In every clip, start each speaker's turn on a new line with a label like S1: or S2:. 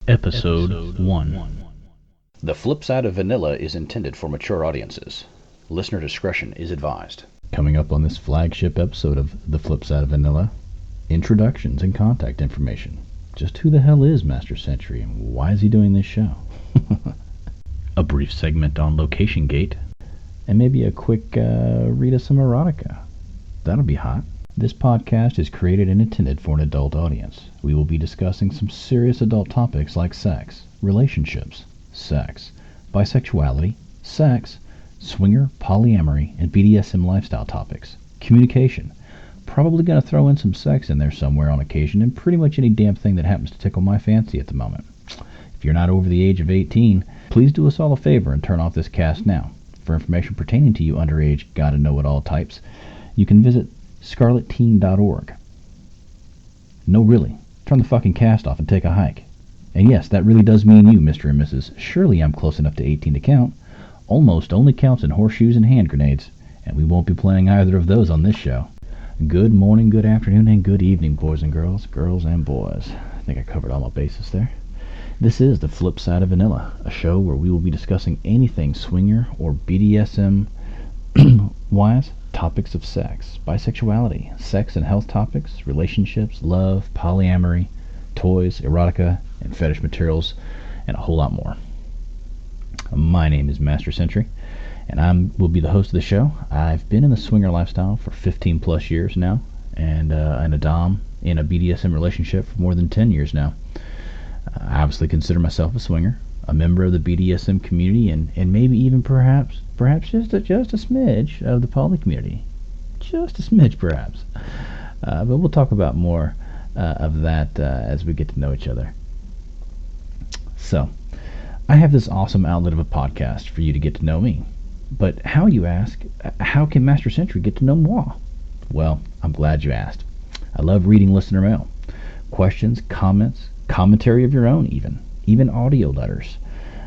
S1: Episode 1. The Flipside of Vanilla is intended for mature audiences. Listener discretion is advised. Coming up on this flagship episode of The Flipside of Vanilla, introductions and contact information. Just who the hell is Master Sentry and why is he doing this show? A brief segment on Location Gate, and maybe a quick read of some erotica. That'll be hot. This podcast is created and intended for an adult audience. We will be discussing some serious adult topics like sex, relationships, sex, bisexuality, sex, swinger, polyamory, and BDSM lifestyle topics. Communication. Probably going to throw in some sex in there somewhere on occasion, and pretty much any damn thing that happens to tickle my fancy at the moment. If you're not over the age of 18, please do us all a favor and turn off this cast now. For information pertaining to you underage gotta-know-it-all types, you can visit scarletteen.org. No, really. Turn the fucking cast off and take a hike. And yes, that really does mean you, Mr. and Mrs. Surely I'm close enough to 18 to count. Almost only counts in horseshoes and hand grenades, and we won't be playing either of those on this show. Good morning, good afternoon, and good evening, boys and girls and boys. I think I covered all my bases there. This is the Flipside of Vanilla, a show where we will be discussing anything swinger or BDSM wise, topics of sex, bisexuality, sex and health topics, relationships, love, polyamory, toys, erotica, and fetish materials, and a whole lot more. My name is Master Sentry, and I will be the host of the show. I've been in the swinger lifestyle for 15 plus years now, and a dom in a BDSM relationship for more than 10 years now. I obviously consider myself a swinger, a member of the BDSM community, and maybe even perhaps just a smidge of the poly community. Just a smidge, perhaps. But we'll talk about more of that as we get to know each other. So, I have this awesome outlet of a podcast for you to get to know me. But how, you ask, how can Master Sentry get to know moi? Well, I'm glad you asked. I love reading listener mail. Questions, comments, commentary of your own even audio letters.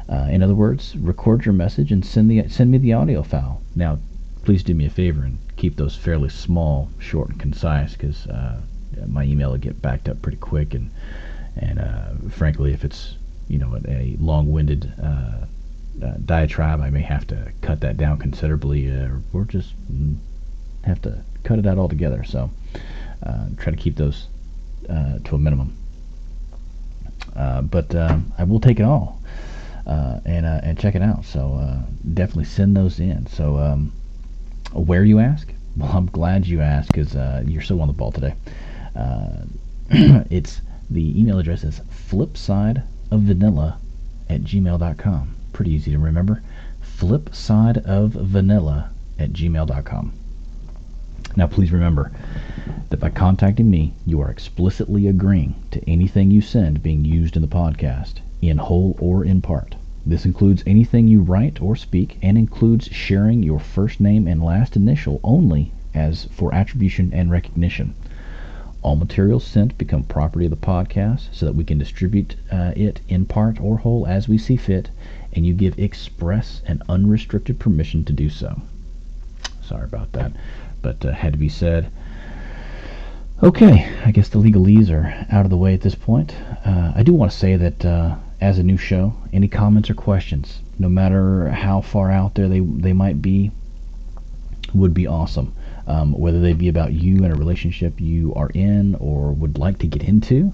S1: In other words, record your message and send me the audio file. Now, please do me a favor and keep those fairly small, short, and concise, because my email will get backed up pretty quick, and frankly, if it's a long-winded diatribe, I may have to cut that down considerably, or just have to cut it out altogether. So try to keep those to a minimum. But I will take it all and check it out. So definitely send those in. So where, you ask? Well, I'm glad you asked, because you're so on the ball today. It's the email address is flipsideofvanilla@gmail.com. Pretty easy to remember. flipsideofvanilla@gmail.com. Now, please remember that by contacting me, you are explicitly agreeing to anything you send being used in the podcast, in whole or in part. This includes anything you write or speak, and includes sharing your first name and last initial only as for attribution and recognition. All materials sent become property of the podcast so that we can distribute it in part or whole as we see fit, and you give express and unrestricted permission to do so. Sorry about that, but had to be said. Okay, I guess the legalese are out of the way at this point. I do want to say that as a new show, any comments or questions, no matter how far out there they might be, would be awesome. Whether they be about you and a relationship you are in or would like to get into,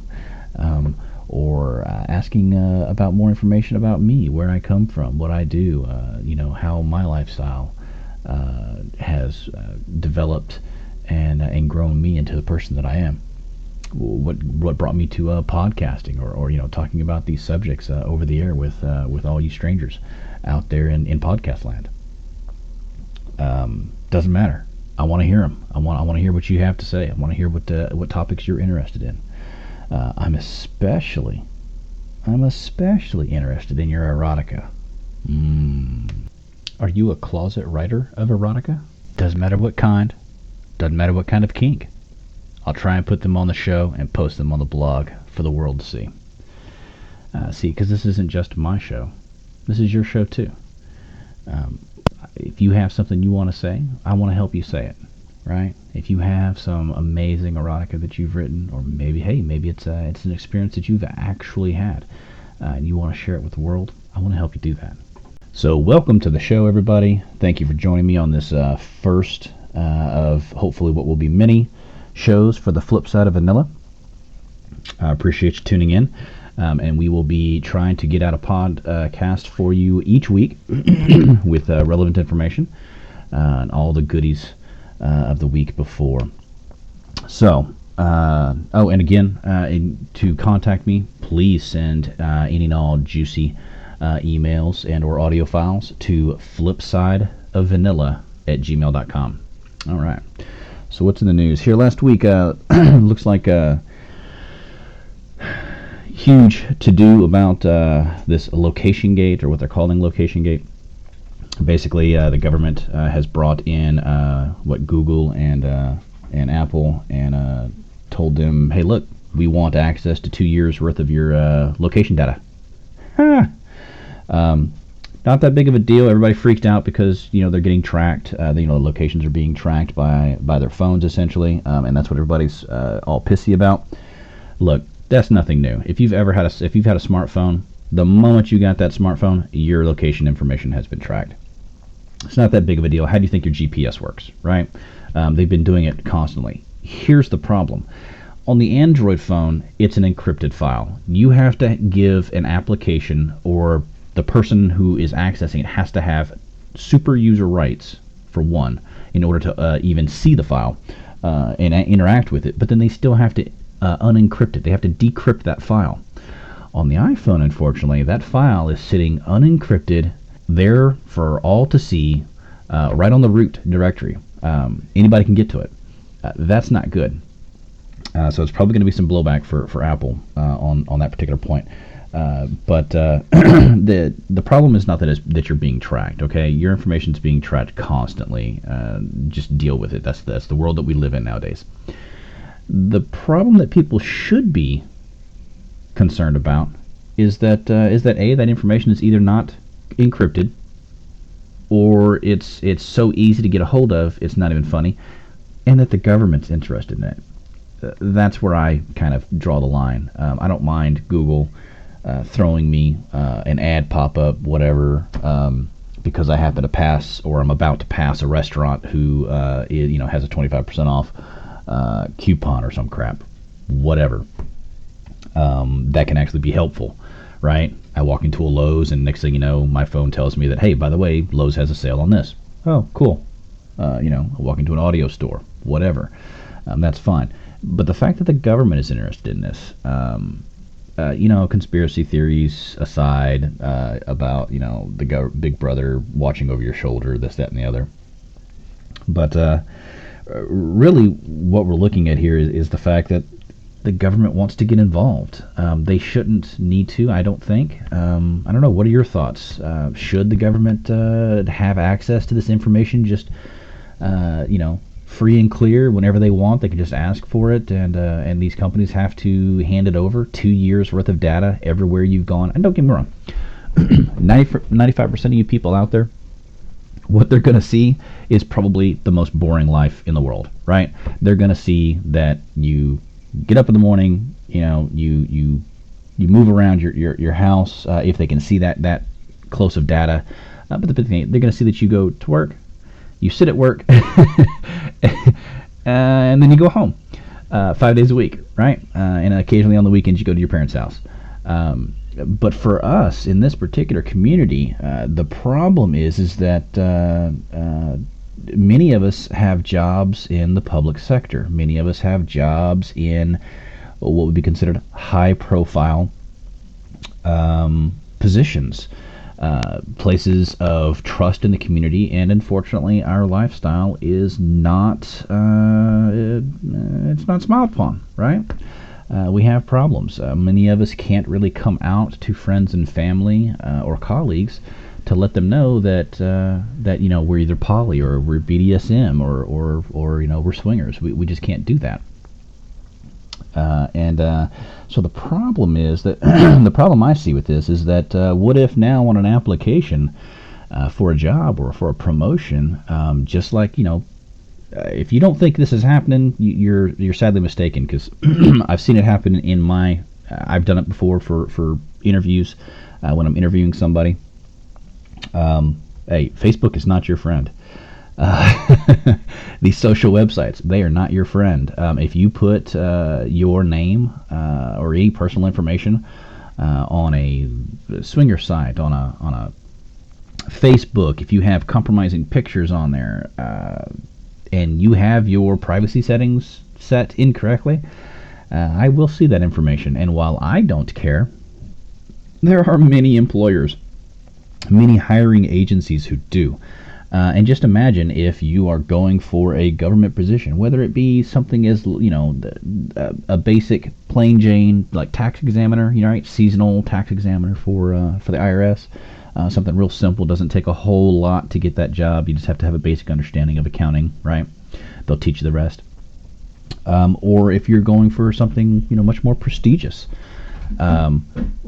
S1: or asking about more information about me, where I come from, what I do, how my lifestyle has developed and grown me into the person that I am. What brought me to podcasting, or talking about these subjects over the air with all you strangers out there in podcast land. Doesn't matter. I want to hear them. I want to hear what you have to say. I want to hear what topics you're interested in. I'm especially interested in your erotica. Are you a closet writer of erotica? Doesn't matter what kind. Doesn't matter what kind of kink. I'll try and put them on the show and post them on the blog for the world to see. Because this isn't just my show. This is your show too. If you have something you want to say, I want to help you say it, right? If you have some amazing erotica that you've written, or maybe it's an experience that you've actually had, and you want to share it with the world, I want to help you do that. So welcome to the show, everybody. Thank you for joining me on this first of hopefully what will be many shows for the Flipside of Vanilla. I appreciate you tuning in, and we will be trying to get out a podcast for you each week with relevant information and all the goodies of the week before. So, and again, to contact me, please send any and all juicy emails and or audio files to flipsideofvanilla@gmail.com. All right. So what's in the news here? Last week looks like a huge to-do about this location gate, or what they're calling location gate. Basically, the government has brought in what Google and Apple and told them, hey, look, we want access to 2 years worth of your location data. Not that big of a deal. Everybody freaked out because they're getting tracked. The locations are being tracked by their phones essentially, and that's what everybody's all pissy about. Look, that's nothing new. If you've had a smartphone, the moment you got that smartphone, your location information has been tracked. It's not that big of a deal. How do you think your GPS works, right? They've been doing it constantly. Here's the problem. On the Android phone, it's an encrypted file. You have to give an application, or the person who is accessing it has to have super user rights, for one, in order to even see the file and interact with it. But then they still have to unencrypt it. They have to decrypt that file. On the iPhone, unfortunately, that file is sitting unencrypted there for all to see, right on the root directory. Anybody can get to it. That's not good. So it's probably going to be some blowback for Apple on that particular point. But the problem is not that you're being tracked. Okay, your information is being tracked constantly. Just deal with it. That's the world that we live in nowadays. The problem that people should be concerned about is that that information is either not encrypted, or it's so easy to get a hold of it's not even funny, and that the government's interested in it. That's where I kind of draw the line. I don't mind Google throwing me an ad pop up, whatever, because I happen to pass, or I'm about to pass a restaurant who has a 25% off coupon or some crap, whatever. That can actually be helpful, right? I walk into a Lowe's, and next thing you know, my phone tells me that, hey, by the way, Lowe's has a sale on this. Oh, cool. I walk into an audio store, whatever. That's fine. But the fact that the government is interested in this, conspiracy theories aside, about the Big Brother watching over your shoulder, this, that, and the other. But really, what we're looking at here is the fact that the government wants to get involved. They shouldn't need to, I don't think. I don't know. What are your thoughts? Should the government have access to this information just, free and clear whenever they want? They can just ask for it, and these companies have to hand it over. 2 years worth of data everywhere you've gone. And don't get me wrong, 95% of you people out there, what they're going to see is probably the most boring life in the world, right? They're going to see that you get up in the morning, you move around your house, if they can see that close of data. But the big thing, they're going to see that you go to work, you sit at work, and then you go home 5 days a week, right? And occasionally on the weekends you go to your parents' house. But for us in this particular community, the problem is that many of us have jobs in the public sector. Many of us have jobs in what would be considered high-profile positions, places of trust in the community, and unfortunately, our lifestyle is not it's not smiled upon, right? We have problems. Many of us can't really come out to friends and family or colleagues to let them know that we're either poly, or we're BDSM, or we're swingers. We just can't do that. So the problem is that the problem I see with this is that what if now on an application for a job or for a promotion, just like if you don't think this is happening, you're sadly mistaken, because I've seen it happen in my I've done it before for interviews when I'm interviewing somebody. Hey, Facebook is not your friend. These social websites, they are not your friend. If you put your name or any personal information on a swinger site, on a Facebook, if you have compromising pictures on there, and you have your privacy settings set incorrectly, I will see that information. And while I don't care, there are many employers, many hiring agencies who do. And just imagine if you are going for a government position, whether it be something as, a basic plain Jane like tax examiner, right, seasonal tax examiner for the IRS, something real simple, doesn't take a whole lot to get that job. You just have to have a basic understanding of accounting, right? They'll teach you the rest. Or if you're going for something, much more prestigious.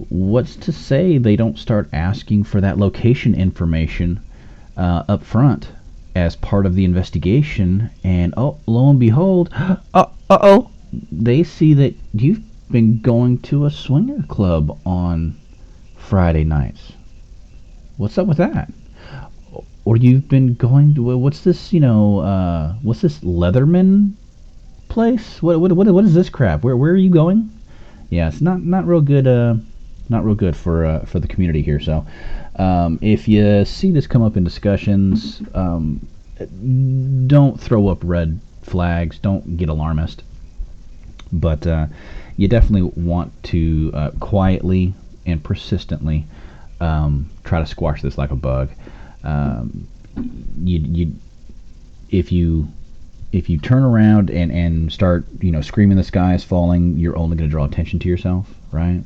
S1: What's to say they don't start asking for that location information up front as part of the investigation, and lo and behold, they see that you've been going to a swinger club on Friday nights. What's up with that? Or you've been going to what's this Leatherman place? What is this crap? Where are you going? Yeah, it's not real good. Not real good for the community here. So, if you see this come up in discussions, don't throw up red flags. Don't get alarmist. But you definitely want to quietly and persistently try to squash this like a bug. If you turn around and start screaming the sky is falling, you're only going to draw attention to yourself, right?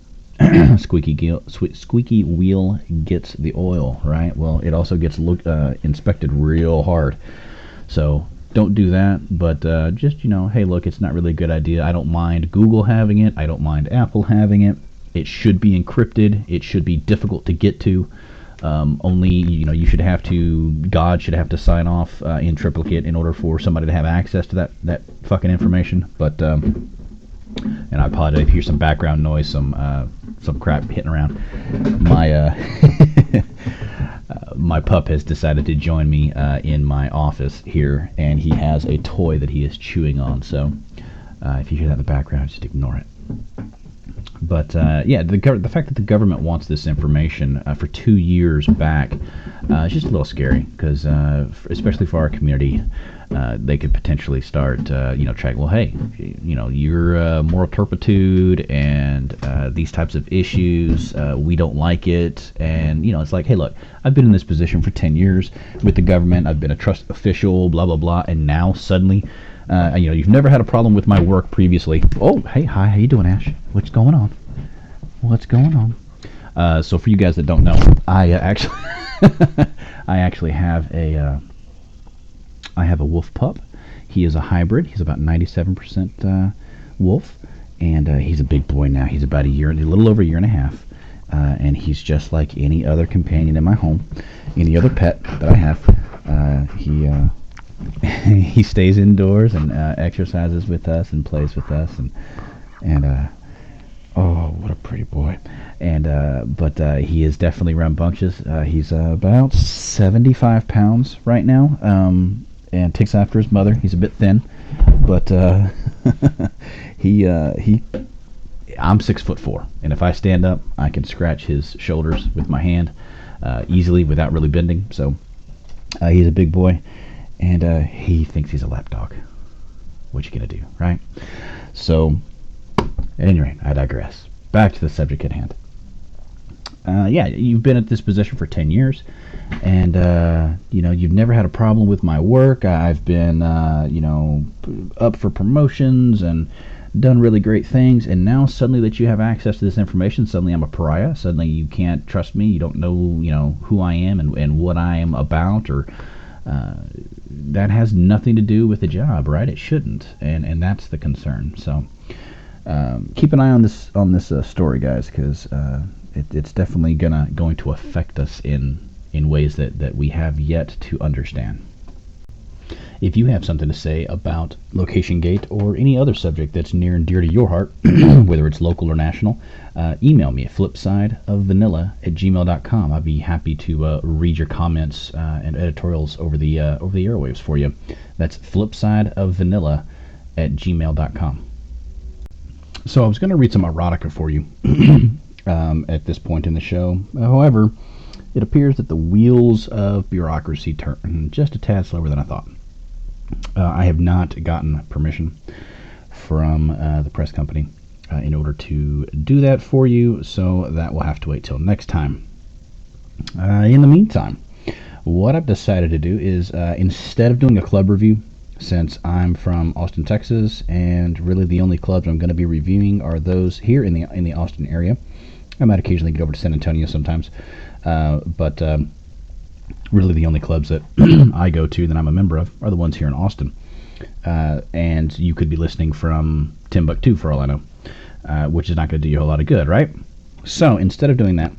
S1: Squeaky wheel gets the oil, right? Well, it also gets inspected real hard. So don't do that, but just hey, look, it's not really a good idea. I don't mind Google having it. I don't mind Apple having it. It should be encrypted. It should be difficult to get to. Only God should have to sign off in triplicate in order for somebody to have access to that fucking information. But and I apologize if you hear some background noise, some crap hitting around. My my pup has decided to join me in my office here, and he has a toy that he is chewing on. So if you hear that in the background, just ignore it. But the fact that the government wants this information for 2 years back is just a little scary, because especially for our community, they could potentially start tracking. Well, hey, your moral turpitude and these types of issues, we don't like it. And it's like, hey, look, I've been in this position for 10 years with the government. I've been a trust official, blah blah blah, and now suddenly. You've never had a problem with my work previously. Oh, hey, hi, how you doing, Ash? What's going on? So for you guys that don't know, I actually have a wolf pup. He is a hybrid. He's about 97% wolf, and he's a big boy now. He's about a little over a year and a half, and he's just like any other companion in my home, any other pet that I have. He stays indoors and exercises with us and plays with us, and oh, what a pretty boy. And but he is definitely rambunctious. He's about 75 pounds right now, and takes after his mother. He's a bit thin, but I'm 6'4", and if I stand up, I can scratch his shoulders with my hand easily without really bending. So he's a big boy. And he thinks he's a lapdog. What you gonna do, right? So, at any rate, I digress. Back to the subject at hand. You've been at this position for 10 years, and you've never had a problem with my work. I've been up for promotions and done really great things, and now suddenly that you have access to this information, suddenly I'm a pariah. Suddenly you can't trust me. You don't know who I am and what I am about, or that has nothing to do with the job, right? It shouldn't, and that's the concern. So keep an eye on this story, guys, because it's definitely going to affect us in ways that we have yet to understand. If you have something to say about Location Gate or any other subject that's near and dear to your heart, whether it's local or national, email me at flipsideofvanilla@gmail.com. I'd be happy to read your comments and editorials over the airwaves for you. That's flipsideofvanilla@gmail.com. So I was going to read some erotica for you at this point in the show. However, it appears that the wheels of bureaucracy turn just a tad slower than I thought. I have not gotten permission from the press company in order to do that for you, so that will have to wait till next time. In the meantime, what I've decided to do is instead of doing a club review, since I'm from Austin, Texas, and really the only clubs I'm going to be reviewing are those here in the Austin area. I might occasionally get over to San Antonio sometimes, but really the only clubs that I go to that I'm a member of are the ones here in Austin. And you could be listening from Timbuktu for all I know, which is not going to do you a whole lot of good, right? So instead of doing that,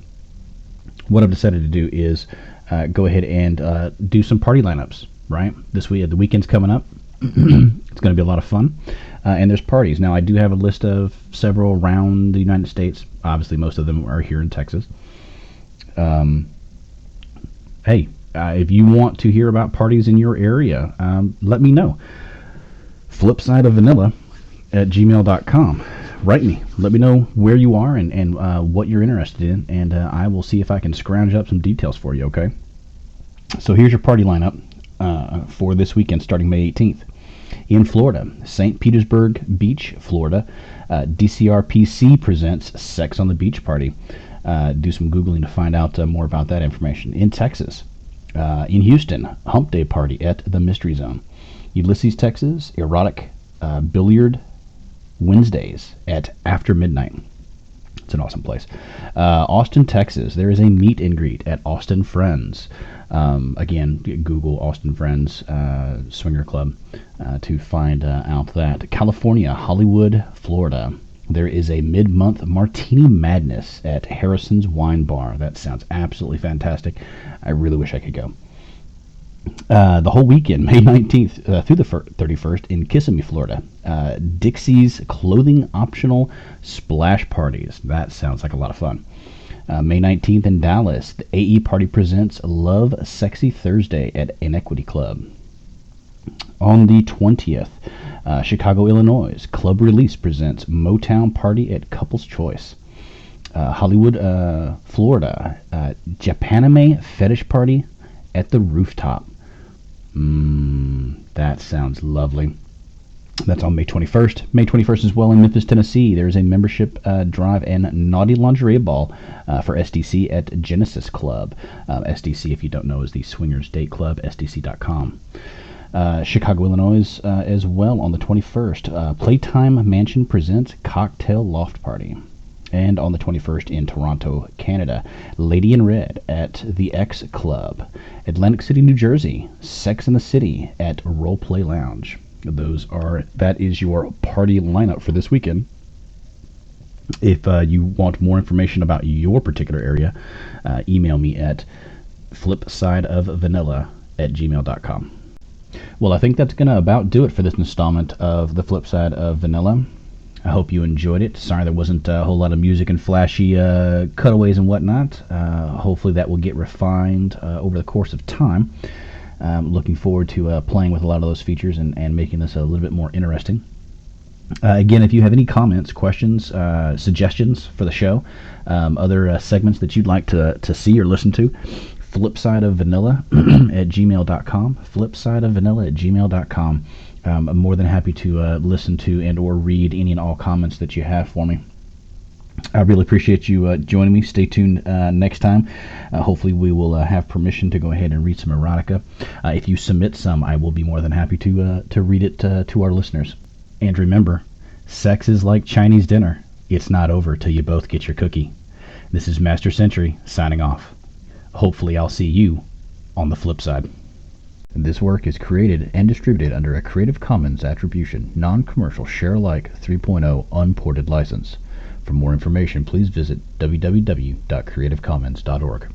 S1: what I've decided to do is go ahead and do some party lineups. Right, this week, the weekend's coming up. It's going to be a lot of fun, and there's parties. Now, I do have a list of several around the United States. Obviously, most of them are here in Texas. Hey, if you want to hear about parties in your area, let me know. Flipsideofvanilla@gmail.com. Write me. Let me know where you are and what you're interested in, and I will see if I can scrounge up some details for you, okay? So here's your party lineup. For this weekend starting May 18th. In Florida, St. Petersburg Beach, Florida, DCRPC presents Sex on the Beach Party. Do some Googling to find out more about that information. In Texas, in Houston, Hump Day Party at the Mystery Zone. Ulysses, Texas, Erotic Billiard Wednesdays at After Midnight. It's an awesome place. Austin, Texas, there is a meet and greet at Austin Friends. Again, Google Austin Friends Swinger Club to find out that. California, Hollywood, Florida, there is a mid-month Martini Madness at Harrison's Wine Bar. That sounds absolutely fantastic. I really wish I could go. The whole weekend, May 19th through the 31st in Kissimmee, Florida. Dixie's Clothing Optional Splash Parties. That sounds like a lot of fun. May 19th in Dallas, the AE Party presents Love Sexy Thursday at Inequity Club. On the 20th, Chicago, Illinois, Club Release presents Motown Party at Couples Choice. Hollywood, Florida, Japanime Fetish Party at the Rooftop. That sounds lovely. That's on May 21st. May 21st as well in Memphis, Tennessee. There's a membership drive and naughty lingerie ball for SDC at Genesis Club. SDC, if you don't know, is the Swingers Date Club, SDC.com. Chicago, Illinois as well on the 21st. Playtime Mansion presents Cocktail Loft Party. And on the 21st in Toronto, Canada, Lady in Red at the X Club. Atlantic City, New Jersey, Sex in the City at Roleplay Lounge. That is your party lineup for this weekend. If you want more information about your particular area, email me at flipsideofvanilla@gmail.com. Well, I think that's going to about do it for this installment of the Flip Side of Vanilla. I hope you enjoyed it. Sorry there wasn't a whole lot of music and flashy cutaways and whatnot. Hopefully that will get refined over the course of time. Looking forward to playing with a lot of those features and making this a little bit more interesting. Again, if you have any comments, questions, suggestions for the show, other segments that you'd like to see or listen to, flipsideofvanilla@gmail.com, flipsideofvanilla@gmail.com. I'm more than happy to listen to and or read any and all comments that you have for me. I really appreciate you joining me. Stay tuned next time. Hopefully we will have permission to go ahead and read some erotica. If you submit some, I will be more than happy to read it to our listeners. And remember, sex is like Chinese dinner. It's not over till you both get your cookie. This is Master Sentry signing off. Hopefully I'll see you on the flip side. This work is created and distributed under a Creative Commons Attribution, Non-Commercial Share-alike 3.0 Unported license. For more information, please visit www.creativecommons.org.